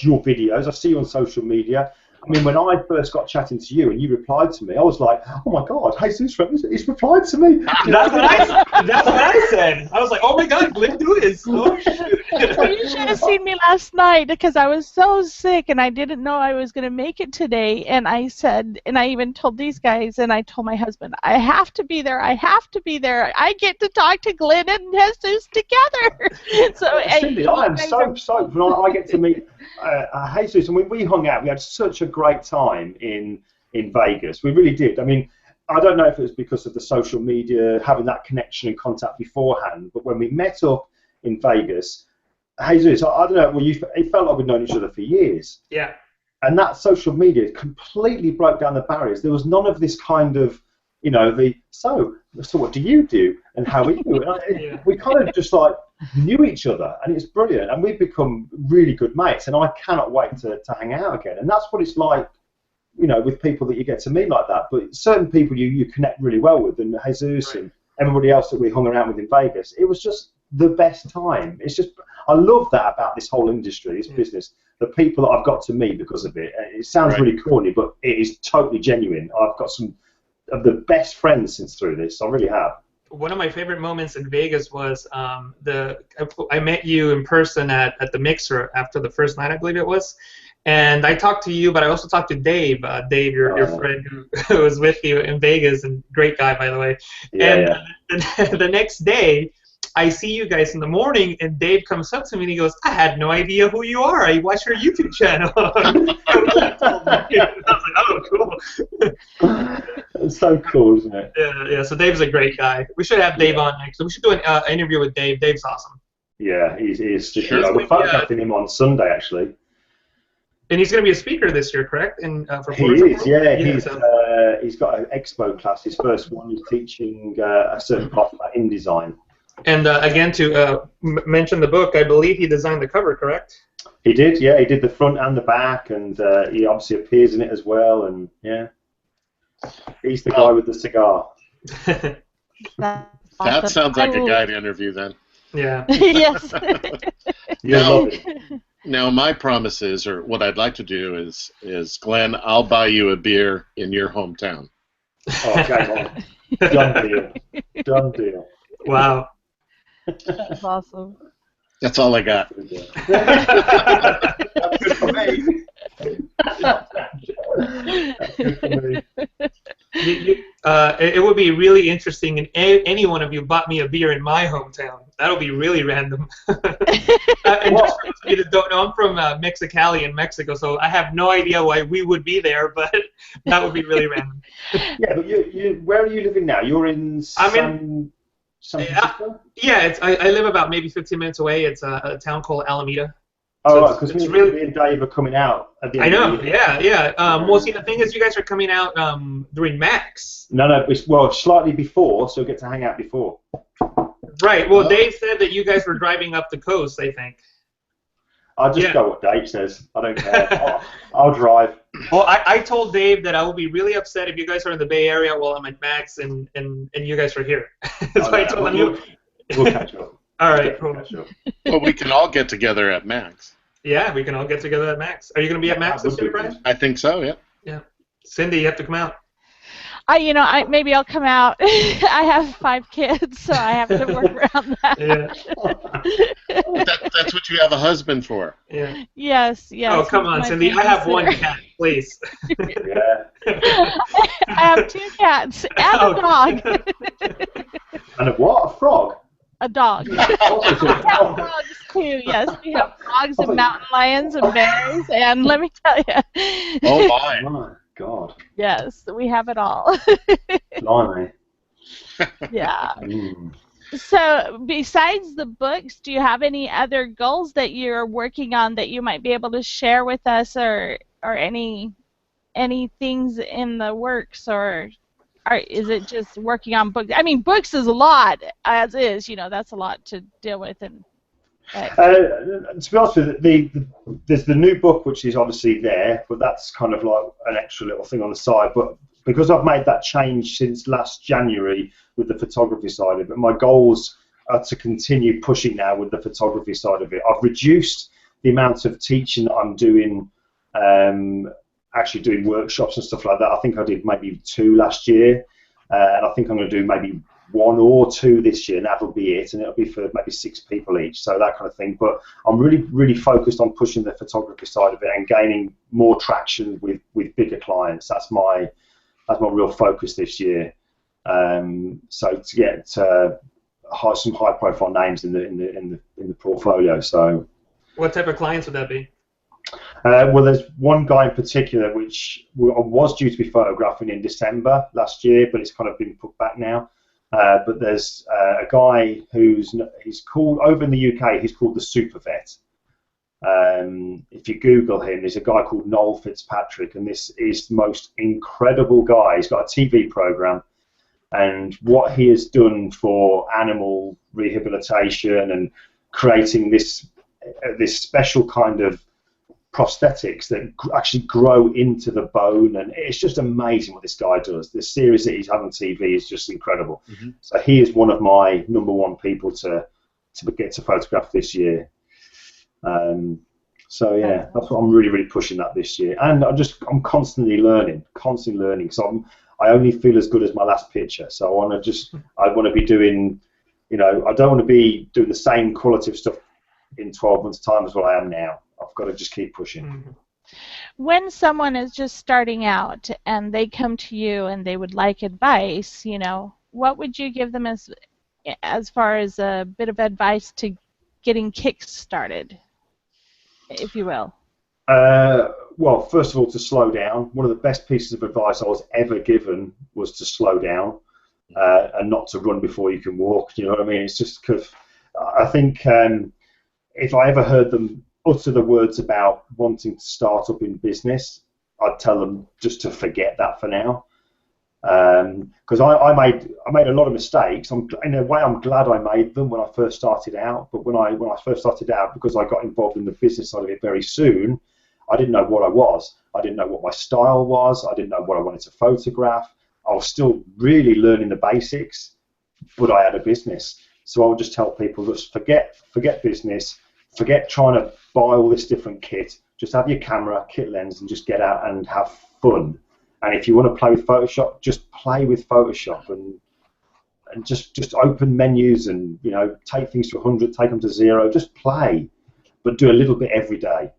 your videos. I see you on social media. I mean, when I first got chatting to you and you replied to me, I was like, oh my God, Jesus, he's replied to me. That's what I said. I was like, oh my God, Glyn Dewis. Oh, shoot. Well, you should have seen me last night, because I was so sick and I didn't know I was going to make it today. And I said, and I even told these guys, and I told my husband, I have to be there. I have to be there. I get to talk to Glyn and Jesus together. So, Cindy, I am so stoked when I get to meet Jesus. And when we hung out, we had such a great time in Vegas. We really did. I mean, I don't know if it was because of the social media, having that connection and contact beforehand, but when we met up in Vegas, Jesus, I don't know, well, it felt like we'd known each other for years. Yeah. And that social media completely broke down the barriers. There was none of this kind of, you know, so what do you do and how are you? And we kind of just like knew each other, and it's brilliant. And we've become really good mates, and I cannot wait to hang out again. And that's what it's like, you know, with people that you get to meet like that. But certain people you connect really well with, and Jesus and everybody else that we hung around with in Vegas, it was just the best time. It's just, I love that about this whole industry, this business, the people that I've got to meet because of it. It sounds really corny, but it is totally genuine. I've got some of the best friends since through this. I really have. One of my favorite moments in Vegas was I met you in person at the Mixer after the first night, I believe it was. And I talked to you, but I also talked to Dave. Dave, your friend who was with you in Vegas, and great guy, by the way. Yeah, and the next day, I see you guys in the morning, and Dave comes up to me and he goes, I had no idea who you are. I watched your YouTube channel. I was like, oh, cool. It's so cool, isn't it? Yeah, so Dave's a great guy. We should have Dave on next. So we should do an interview with Dave. Dave's awesome. Yeah, he's sure. We're photographing him on Sunday, actually. And he's going to be a speaker this year, correct? For He is, yeah. He's got an expo class. His first one. He's teaching a certain class about InDesign. And again, to mention the book, I believe he designed the cover, correct? He did, yeah. He did the front and the back, and he obviously appears in it as well. And yeah, he's the guy with the cigar. That's That awesome. sounds like a guy to interview then. Yeah. Yes. Now, my promise is, or what I'd like to do is, Glenn, I'll buy you a beer in your hometown. Oh, game on. Done deal. Done deal. Wow. That's awesome. That's all I got. That's good for me. That's good for me. It would be really interesting if any one of you bought me a beer in my hometown. That'll be really random. And just for those of you that don't know, I'm from Mexicali in Mexico, so I have no idea why we would be there, but that would be really random. Yeah, but where are you living now? You're in San Francisco? Yeah, I live about maybe 15 minutes away. It's a town called Alameda. Oh, right, because me and Dave are coming out at the end of the year. Yeah. Well, see, the thing is, you guys are coming out during Max. No, well, slightly before, so we'll get to hang out before. Right. Well, Dave said that you guys were driving up the coast, I think. I'll just go what Dave says. I don't care. I'll drive. Well, I told Dave that I will be really upset if you guys are in the Bay Area while I'm at Max and you guys are here. So I told him we'll catch up. All right, cool. Well, we can all get together at Max. Yeah, we can all get together at Max. Are you going to be at Max this year, Brian? I think so, yeah. Yeah. Cindy, you have to come out. Maybe I'll come out. I have 5 kids, so I have to work around that. Yeah. That's what you have a husband for. Yeah. Yes. Oh, come on, Cindy. I have 1 cat, please. Yeah. I have 2 cats and a dog. And a what? A frog? A dog. We have dogs too. Yes, we have dogs and mountain lions and bears, and let me tell you. Oh my! My God. Yes, we have it all. Blimey. Yeah. Mm. So, besides the books, do you have any other goals that you're working on that you might be able to share with us, or any things in the works, or is it just working on books? I mean, books is a lot, as is. That's a lot to deal with. And to be honest with you, there's the new book, which is obviously there, but that's kind of like an extra little thing on the side. But because I've made that change since last January with the photography side of it, my goals are to continue pushing now with the photography side of it. I've reduced the amount of teaching that I'm doing, actually doing workshops and stuff like that. I think I did maybe 2 last year, and I think I'm going to do maybe 1 or 2 this year, and that'll be it, and it'll be for maybe 6 people each, so that kind of thing. But I'm really, really focused on pushing the photography side of it and gaining more traction with bigger clients. That's my real focus this year. So to get some high-profile names in the portfolio. So, what type of clients would that be? Well, there's one guy in particular which I was due to be photographing in December last year, but it's kind of been put back now. But there's a guy he's called, over in the UK, he's called the Super Vet. If you Google him, there's a guy called Noel Fitzpatrick, and this is the most incredible guy. He's got a TV program, and what he has done for animal rehabilitation and creating this special kind of prosthetics that actually grow into the bone, and it's just amazing what this guy does. The series that he's had on TV is just incredible. Mm-hmm. So he is one of my #1 people to get to photograph this year. So yeah, that's what I'm really, really pushing that this year, and I'm constantly learning, because I only feel as good as my last picture. So I want to be doing, I don't want to be doing the same quality of stuff in 12 months' time as what I am now. I've got to just keep pushing. Mm-hmm. When someone is just starting out and they come to you and they would like advice, what would you give them as far as a bit of advice to getting kick-started, if you will? Well, first of all, to slow down. One of the best pieces of advice I was ever given was to slow down and not to run before you can walk. You know what I mean? It's just because I think if I ever heard them utter the words about wanting to start up in business, I'd tell them just to forget that for now. Because I made a lot of mistakes. In a way, I'm glad I made them when I first started out. But when I first started out, because I got involved in the business side of it very soon, I didn't know what I was. I didn't know what my style was. I didn't know what I wanted to photograph. I was still really learning the basics, but I had a business. So I would just tell people, just forget business, forget trying to buy all this different kit. Just have your camera, kit lens, and just get out and have fun. And if you want to play with Photoshop, just play with Photoshop and just open menus and, you know, take things to 100, take them to 0, just play, but do a little bit every day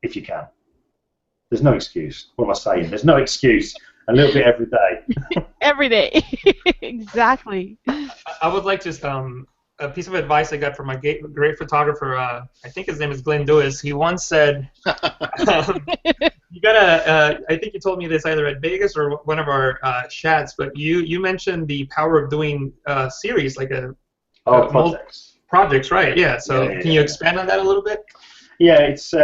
if you can. There's no excuse. What am I saying? There's no excuse. A little bit every day. Every day. Exactly. I would like to a piece of advice I got from a great photographer. I think his name is Glyn Dewis. He once said, "You gotta." I think you told me this either at Vegas or one of our chats, but you mentioned the power of doing series like projects. Projects, right? Yeah. So can you expand on that a little bit? Yeah, it's.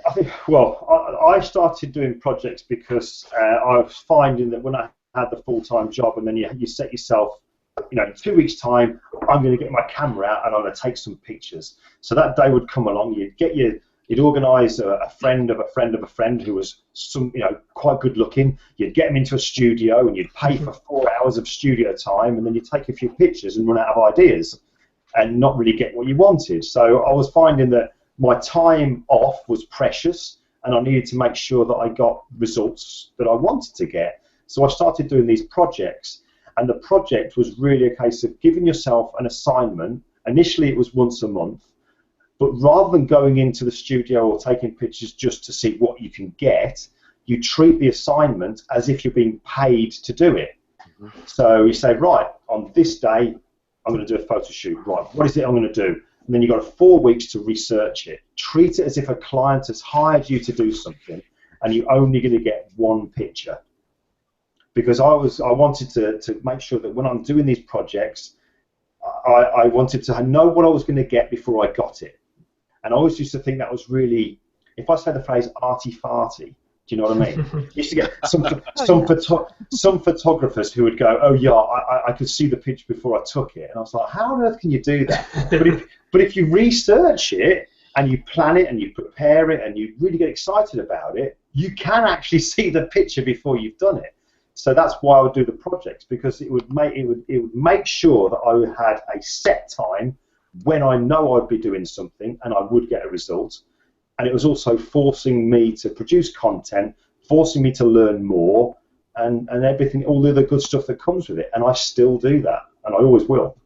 I think. Well, I started doing projects because I was finding that when I had the full-time job, and then you set yourself, you know, in 2 weeks' time, I'm going to get my camera out and I'm going to take some pictures. So that day would come along. You'd organise a friend of a friend of a friend who was quite good looking. You'd get them into a studio and you'd pay for 4 hours of studio time, and then you'd take a few pictures and run out of ideas and not really get what you wanted. So I was finding that my time off was precious, and I needed to make sure that I got results that I wanted to get. So I started doing these projects, and the project was really a case of giving yourself an assignment. Initially it was once a month, but rather than going into the studio or taking pictures just to see what you can get, you treat the assignment as if you're being paid to do it. Mm-hmm. So you say, right, on this day I'm going to do a photo shoot. Right, what is it I'm going to do? And then you've got 4 weeks to research it. Treat it as if a client has hired you to do something, and you're only going to get one picture. Because I wanted to make sure that when I'm doing these projects, I wanted to know what I was going to get before I got it. And I always used to think that was really, if I say the phrase arty-farty, do you know what I mean? You used to get some photographers who would go, oh yeah, I could see the picture before I took it. And I was like, how on earth can you do that? But if you research it and you plan it and you prepare it and you really get excited about it, you can actually see the picture before you've done it. So that's why I would do the projects, because it would make sure that I had a set time when I know I'd be doing something and I would get a result. And it was also forcing me to produce content, forcing me to learn more, and everything, all the other good stuff that comes with it. And I still do that, and I always will.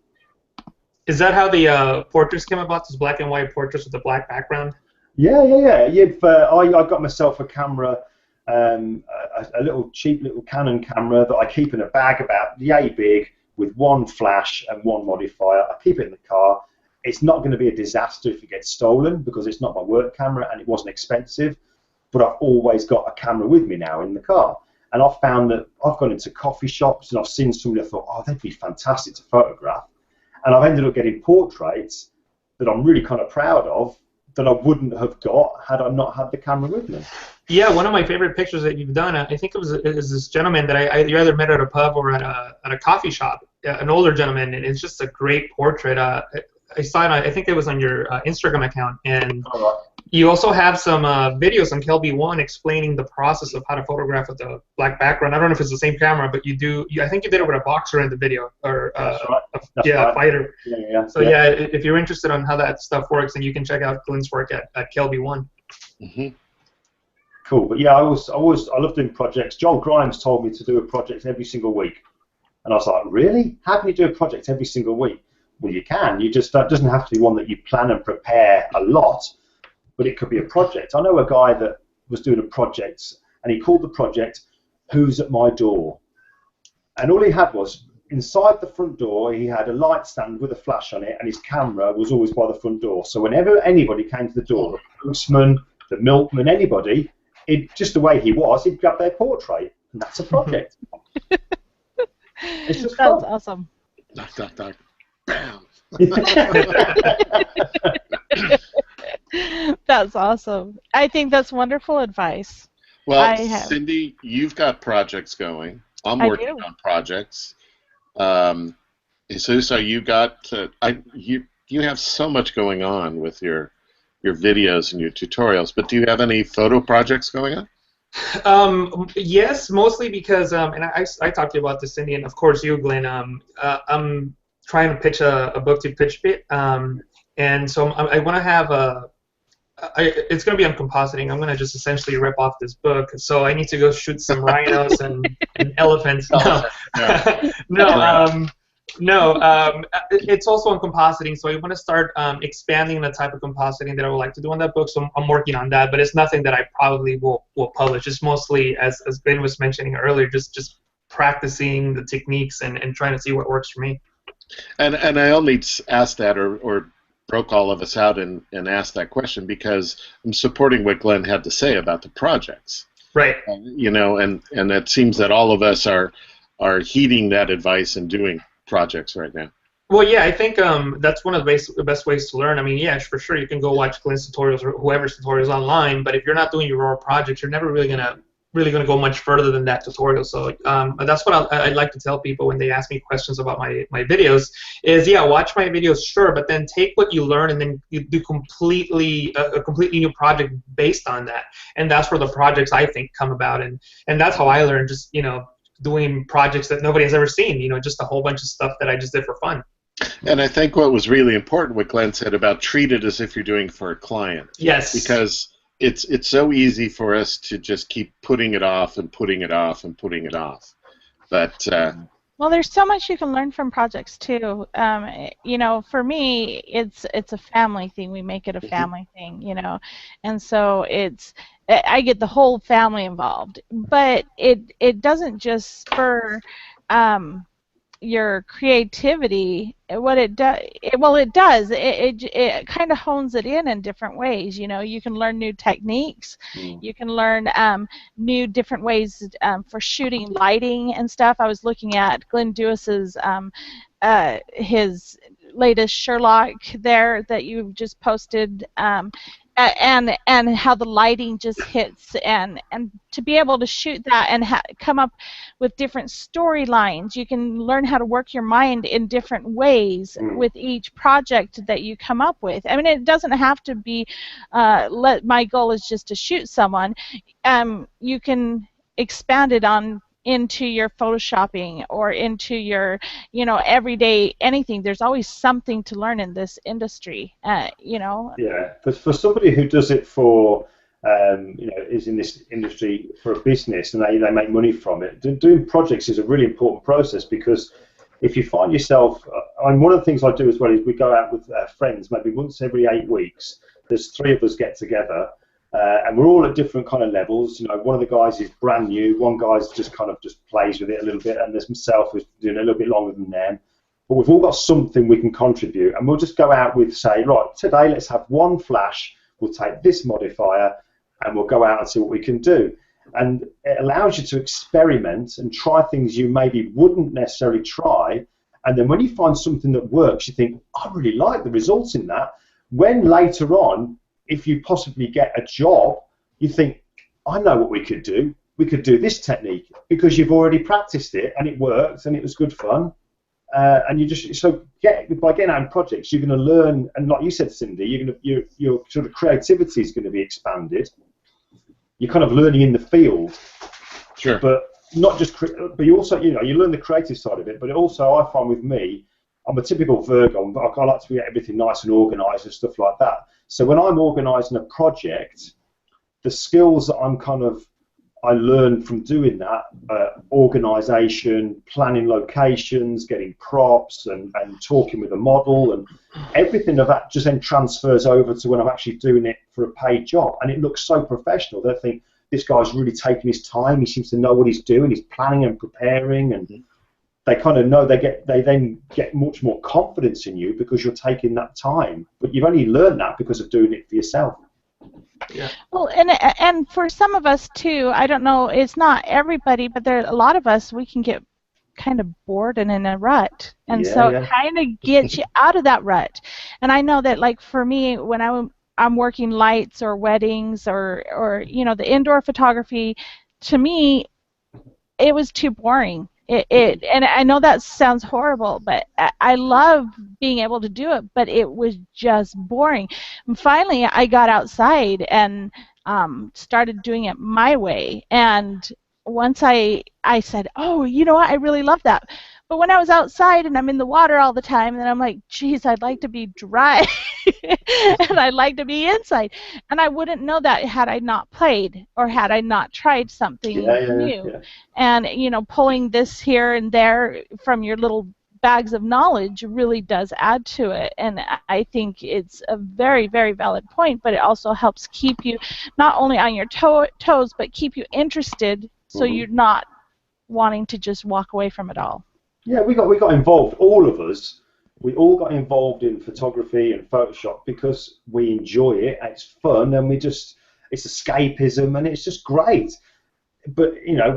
Is that how the portraits came about? Those black and white portraits with the black background? Yeah. I got myself a camera, a little cheap little Canon camera that I keep in a bag about yay big, with one flash and one modifier. I keep it in the car. It's not going to be a disaster if it gets stolen, because it's not my work camera and it wasn't expensive, but I've always got a camera with me now in the car. And I've found that I've gone into coffee shops and I've seen somebody I thought, oh, they'd be fantastic to photograph. And I've ended up getting portraits that I'm really kind of proud of that I wouldn't have got had I not had the camera with me. Yeah, one of my favorite pictures that you've done, I think it was this gentleman that you either met at a pub or at a coffee shop, an older gentleman, and it's just a great portrait. I saw it, I think it was on your Instagram account, and you also have some videos on KLB1 explaining the process of how to photograph with the black background. I don't know if it's the same camera, but I think you did it with a boxer in the video, or That's a fighter. Yeah. So yeah, if you're interested on how that stuff works, then you can check out Glyn's work at KLB1. Mm-hmm. Cool, but yeah, I love doing projects. Joel Grimes told me to do a project every single week, and I was like, really? How can you do a project every single week? Well, you can. That doesn't have to be one that you plan and prepare a lot, but it could be a project. I know a guy that was doing a project, and he called the project "Who's at My Door?" And all he had was, inside the front door, he had a light stand with a flash on it, and his camera was always by the front door. So whenever anybody came to the door, the postman, the milkman, anybody, just the way he was, he'd grab their portrait, and that's a project. It's just That's fun. awesome. Knock, knock, knock. Bam. That's awesome. I think that's wonderful advice. Well, I have. Cindy, you've got projects going. I'm I working do. on projects. Um, Jesus, you got you have so much going on with your videos and your tutorials, but do you have any photo projects going on? Yes, mostly because, and I talked to you about this, Cindy, and of course you, Glenn. I'm trying to pitch a book to PitchBit, and so I want to have it's going to be on compositing. I'm going to just essentially rip off this book. So I need to go shoot some rhinos and elephants. No, Yeah. no, no. It's also on compositing. So I want to start expanding the type of compositing that I would like to do on that book. So I'm working on that, but it's nothing that I probably will publish. It's mostly, as Ben was mentioning earlier, just practicing the techniques and trying to see what works for me. And I only asked that or broke all of us out and asked that question because I'm supporting what Glenn had to say about the projects. Right. You know, and it seems that all of us are heeding that advice and doing projects right now. Well, yeah, I think that's one of the best ways to learn. I mean, yeah, for sure, you can go watch Glenn's tutorials or whoever's tutorials online, but if you're not doing your own projects, you're never really gonna go much further than that tutorial. So that's what I'd like to tell people when they ask me questions about my videos is, yeah, watch my videos, sure, but then take what you learn and then you do a completely new project based on that. And that's where the projects, I think, come about. And that's how I learned, just, doing projects that nobody has ever seen, just a whole bunch of stuff that I just did for fun. And I think what was really important, what Glenn said about treat it as if you're doing for a client. Yes. Because it's so easy for us to just keep putting it off and putting it off and putting it off. But well, there's so much you can learn from projects too. For me, it's a family thing. We make it a family thing, and so I get the whole family involved. But it doesn't just spur your creativity. What it does, it does. It kind of hones it in different ways. You can learn new techniques. You can learn new different ways for shooting lighting and stuff. I was looking at Glyn Dewis's his latest Sherlock there that you just posted. And how the lighting just hits, and to be able to shoot that and come up with different storylines. You can learn how to work your mind in different ways with each project that you come up with. I mean, it doesn't have to be my goal is just to shoot someone. You can expand it into your photoshopping or into your everyday anything. There's always something to learn in this industry. Yeah, for somebody who does it for is in this industry for a business and they make money from it, doing projects is a really important process, because if you find yourself, and one of the things I do as well is we go out with friends maybe once every 8 weeks. There's 3 of us get together. And we're all at different kind of levels. One of the guys is brand new. One guy's just plays with it a little bit, and there's myself who's doing a little bit longer than them. But we've all got something we can contribute, and we'll just go out with, say, right, today let's have one flash. We'll take this modifier, and we'll go out and see what we can do. And it allows you to experiment and try things you maybe wouldn't necessarily try. And then when you find something that works, you think, I really like the results in that. When later on, if you possibly get a job, you think, I know what we could do. We could do this technique, because you've already practiced it and it worked and it was good fun. And by getting out in projects, you're going to learn. And like you said, Cindy, your sort of creativity is going to be expanded. You're kind of learning in the field. Sure. But not just, but you also, you learn the creative side of it. But also, I find with me, I'm a typical Virgo, but I like to get everything nice and organised and stuff like that. So when I'm organising a project, the skills that I learn from doing that, organisation, planning locations, getting props, and talking with a model, and everything of that just then transfers over to when I'm actually doing it for a paid job. And it looks so professional. They think, this guy's really taking his time, he seems to know what he's doing, he's planning and preparing, and they kind of know they then get much more confidence in you because you're taking that time. But you've only learned that because of doing it for yourself. Yeah. Well, and for some of us too, I don't know, it's not everybody, but there are a lot of us, we can get kind of bored and in a rut. And Yeah, so yeah. it kind of gets you out of that rut. And I know that, like, for me, when I'm working lights or weddings or the indoor photography, to me, it was too boring. And I know that sounds horrible, but I love being able to do it, but it was just boring. And finally, I got outside and started doing it my way. And once I said, oh, you know what, I really love that. But when I was outside and I'm in the water all the time, then I'm like, geez, I'd like to be dry and I'd like to be inside. And I wouldn't know that had I not played or had I not tried something new. Yeah. And, pulling this here and there from your little bags of knowledge really does add to it. And I think it's a very, very valid point, but it also helps keep you not only on your toes, but keep you interested so you're not wanting to just walk away from it all. Yeah, we got involved, all of us. We all got involved in photography and Photoshop because we enjoy it, it's fun, and it's escapism, and it's just great. But,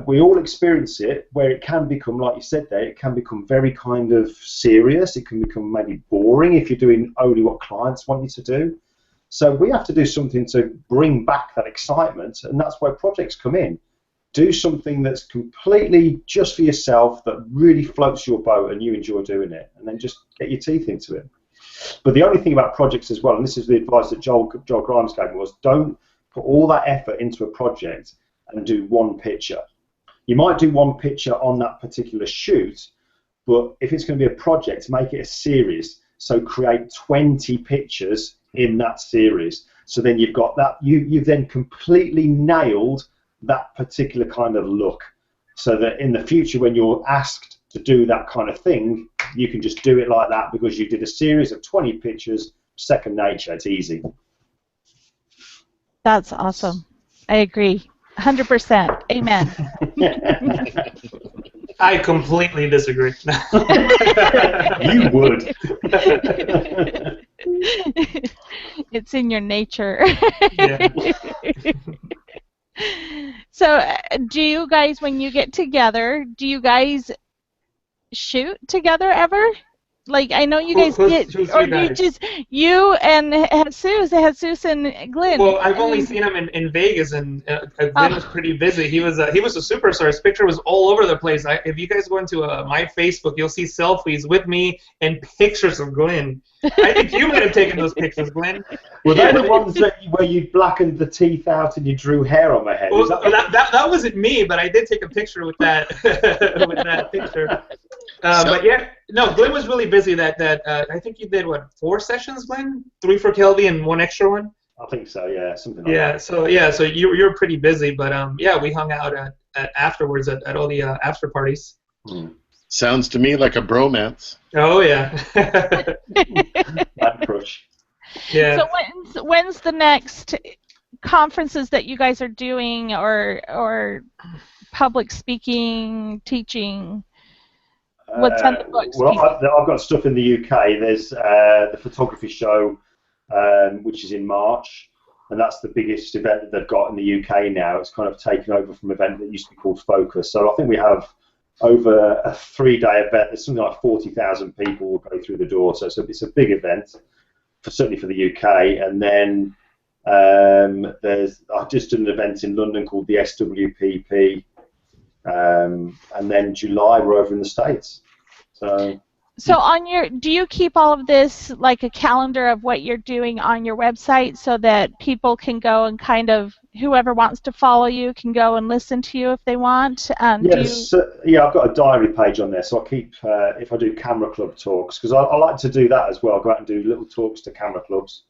we all experience it where it can become, like you said there, it can become very kind of serious. It can become maybe boring if you're doing only what clients want you to do. So we have to do something to bring back that excitement, and that's where projects come in. Do something that's completely just for yourself, that really floats your boat and you enjoy doing it, and then just get your teeth into it. But the only thing about projects as well, and this is the advice that Joel Grimes gave me, was don't put all that effort into a project and do one picture. You might do one picture on that particular shoot, but if it's going to be a project, make it a series. So create 20 pictures in that series. So then you've got that, you've then completely nailed that particular kind of look, so that in the future when you're asked to do that kind of thing, you can just do it like that because you did a series of 20 pictures, second nature, it's easy. That's awesome. I agree. 100%. Amen. I completely disagree. You would. It's in your nature. Yeah. So, do you guys, when you get together, do you guys shoot together ever? Like, I know you guys get, or you just, you and Jesus and Glyn. Well, I've only seen him in Vegas, and Glyn was pretty busy. He was a superstar. His picture was all over the place. If you guys go into my Facebook, you'll see selfies with me and pictures of Glyn. I think you might have taken those pictures, Glyn. Were they the ones where you blackened the teeth out and you drew hair on my head? Well, that wasn't me, but I did take a picture with that with that picture. But yeah, no, Glyn was really busy. That I think you did 4 sessions, Glyn? 3 for Kelby and 1 extra one. I think so. Yeah, something like that. So you're pretty busy, but yeah, we hung out at afterwards at all the after parties. Sounds to me like a bromance. Oh yeah. That crush. Yeah. So when's the next conferences that you guys are doing, or public speaking, teaching? What's on the books? Well, I've got stuff in the UK. There's the photography show, which is in March, and that's the biggest event that they've got in the UK now. It's kind of taken over from an event that used to be called Focus. So I think we have over a 3-day event. There's something like 40,000 people will go through the door. So it's a big event, certainly for the UK. And then I've just done an event in London called the SWPP. And then July we're over in the States. So do you keep all of this, like a calendar of what you're doing on your website, so that people can go and kind of, whoever wants to follow you can go and listen to you if they want? Yes, yeah, I've got a diary page on there, so I keep, if I do camera club talks, because I like to do that as well, go out and do little talks to camera clubs.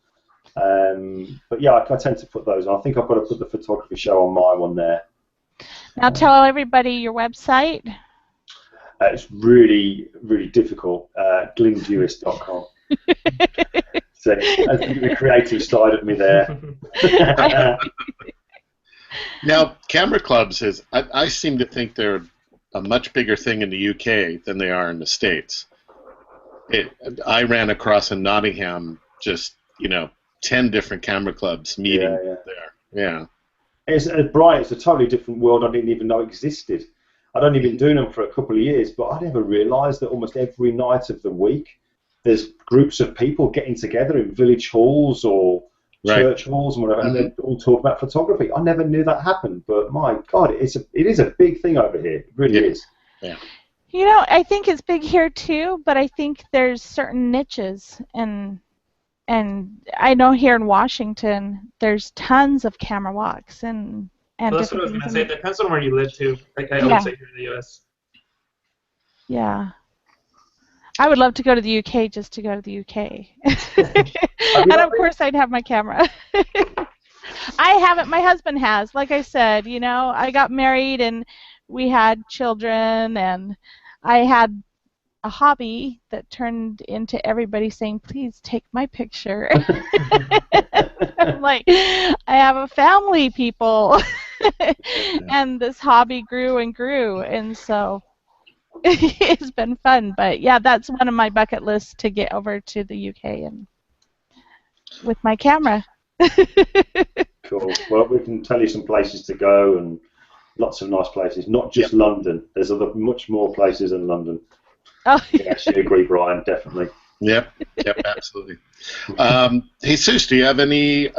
But yeah, I tend to put those on. I think I've got to put the photography show on my one there. Now tell everybody your website. It's really, really difficult. GlynDewis.com. So I think the creative side of me there. Now, camera clubs I seem to think they're a much bigger thing in the UK than they are in the States. I ran across in Nottingham just 10 different camera clubs meeting there. Yeah. It's Brian. It's a totally different world I didn't even know existed. I'd only been doing them for a couple of years, but I never realised that almost every night of the week there's groups of people getting together in village halls or church halls and whatever, and they're all talking about photography. I never knew that happened, but my God, it is a big thing over here. It really is. Yeah. You know, I think it's big here too, but I think there's certain niches, and I know here in Washington there's tons of camera walks and Well, that's what I was different going to things. say. It depends on where you live too. Like I would say here in the U.S. Yeah. I would love to go to the UK just to go to the UK. And of course I'd have my camera. I haven't. My husband has. Like I said, you know, I got married and we had children, and I had a hobby that turned into everybody saying, please take my picture. I'm like, I have a family, people. And this hobby grew and grew, and so it's been fun. But yeah, that's one of my bucket lists, to get over to the UK and with my camera. Cool. Well, we can tell you some places to go and lots of nice places, not just London. There's much more places than London. Oh, I actually agree, Brian, definitely. Yep, absolutely. Jesus, do you have any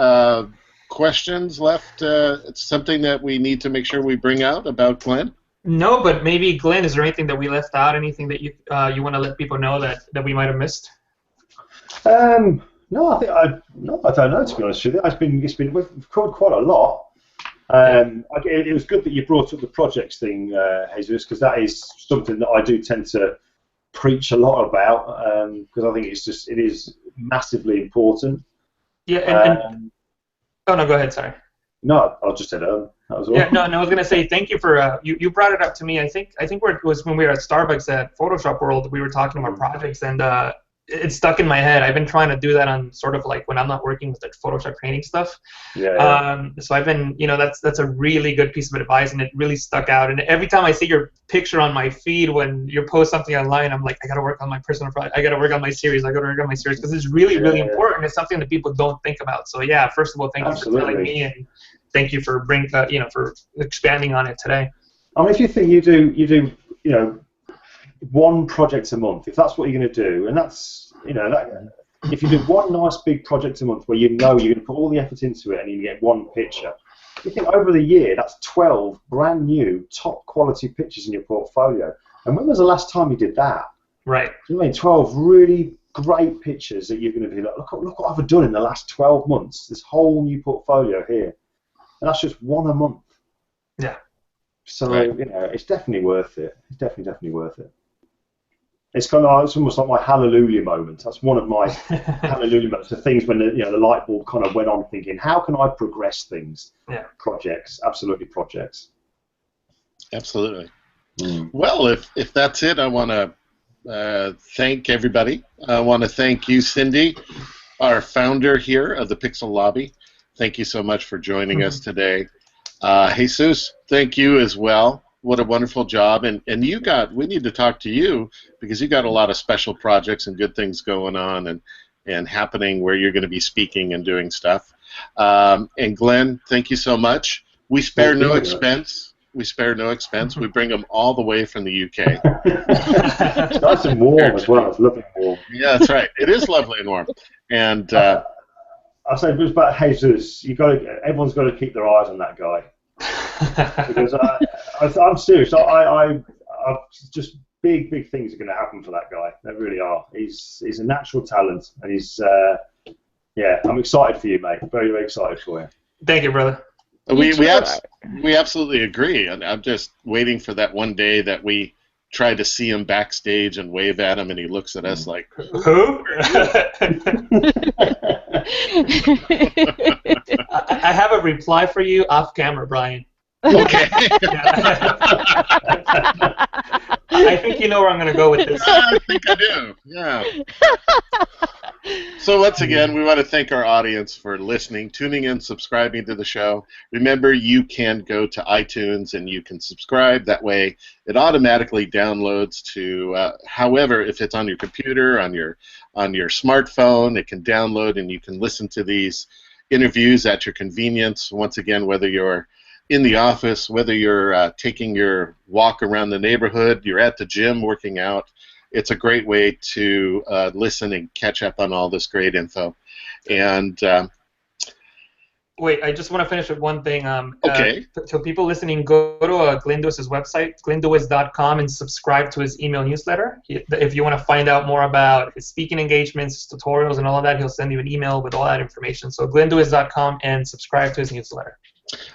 questions left? It's something that we need to make sure we bring out about Glyn? No, but maybe, Glyn, is there anything that we left out? Anything that you want to let people know that we might have missed? No, I don't know, to be honest with you. We've covered quite a lot. It was good that you brought up the projects thing, Jesus, because that is something that I do tend to preach a lot about, because I think it is massively important. Yeah, oh no, go ahead. Sorry. No, I just said that was all. Yeah, no, I was gonna say thank you for you brought it up to me. I think it was when we were at Starbucks at Photoshop World. We were talking about projects, and it stuck in my head. I've been trying to do that on sort of like when I'm not working with the Photoshop training stuff. Yeah. So I've been, that's a really good piece of advice, and it really stuck out. And every time I see your picture on my feed when you post something online, I'm like, I gotta work on my personal project. I gotta work on my series. Because it's really, really important. It's something that people don't think about. So yeah, first of all, thank you for telling me, and thank you for for expanding on it today. I mean, if you think you do, one project a month, if that's what you're going to do, and that's, if you do one nice big project a month where you're going to put all the effort into it and you get one picture, you think over the year that's 12 brand new top quality pictures in your portfolio. And when was the last time you did that? Right. You know, 12 really great pictures that you're going to be like, look what I've done in the last 12 months. This whole new portfolio here, and that's just one a month. Yeah. So it's definitely worth it. It's definitely worth it. It's almost like my hallelujah moment. That's one of my hallelujah moments. The things when the light bulb kind of went on, thinking, how can I progress things? Yeah. Projects, absolutely projects. Absolutely. Well, if that's it, I want to thank everybody. I want to thank you, Cindy, our founder here of the pixeLobby. Thank you so much for joining us today. Jesus, thank you as well. What a wonderful job. And we need to talk to you because you got a lot of special projects and good things going on and happening where you're going to be speaking and doing stuff. And Glyn, thank you so much. We spare no expense. We bring them all the way from the UK. It's nice and warm as well. It's lovely and warm. Yeah, that's right. It is lovely and warm. And I say, just about Jesus, everyone's got to keep their eyes on that guy. Because I'm serious. I just big things are going to happen for that guy. They really are. He's a natural talent, and he's I'm excited for you, mate. Very, very excited for you. Thank you, brother. We absolutely agree, and I'm just waiting for that one day that we try to see him backstage and wave at him, and he looks at us like, who? I have a reply for you off camera, Brian. Okay. I think you know where I'm going to go with this. I think I do, yeah. So once again, we want to thank our audience for listening, tuning in, subscribing to the show. Remember, you can go to iTunes and you can subscribe. That way, it automatically downloads to, however, if it's on your computer, on your smartphone, it can download and you can listen to these interviews at your convenience. Once again, whether you're in the office, whether you're taking your walk around the neighborhood, you're at the gym working out, it's a great way to listen and catch up on all this great info. And wait, I just want to finish with one thing. Okay. So people listening, go to Glyn Dewis's website, glyndewis.com, and subscribe to his email newsletter. If you want to find out more about his speaking engagements, his tutorials, and all of that, he'll send you an email with all that information. So glyndewis.com and subscribe to his newsletter.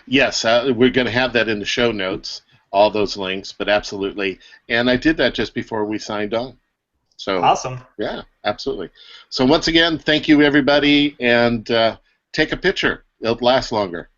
Yes, we're going to have that in the show notes, all those links, but absolutely. And I did that just before we signed on. So awesome. Yeah, absolutely. So once again, thank you, everybody, and take a picture. It'll last longer.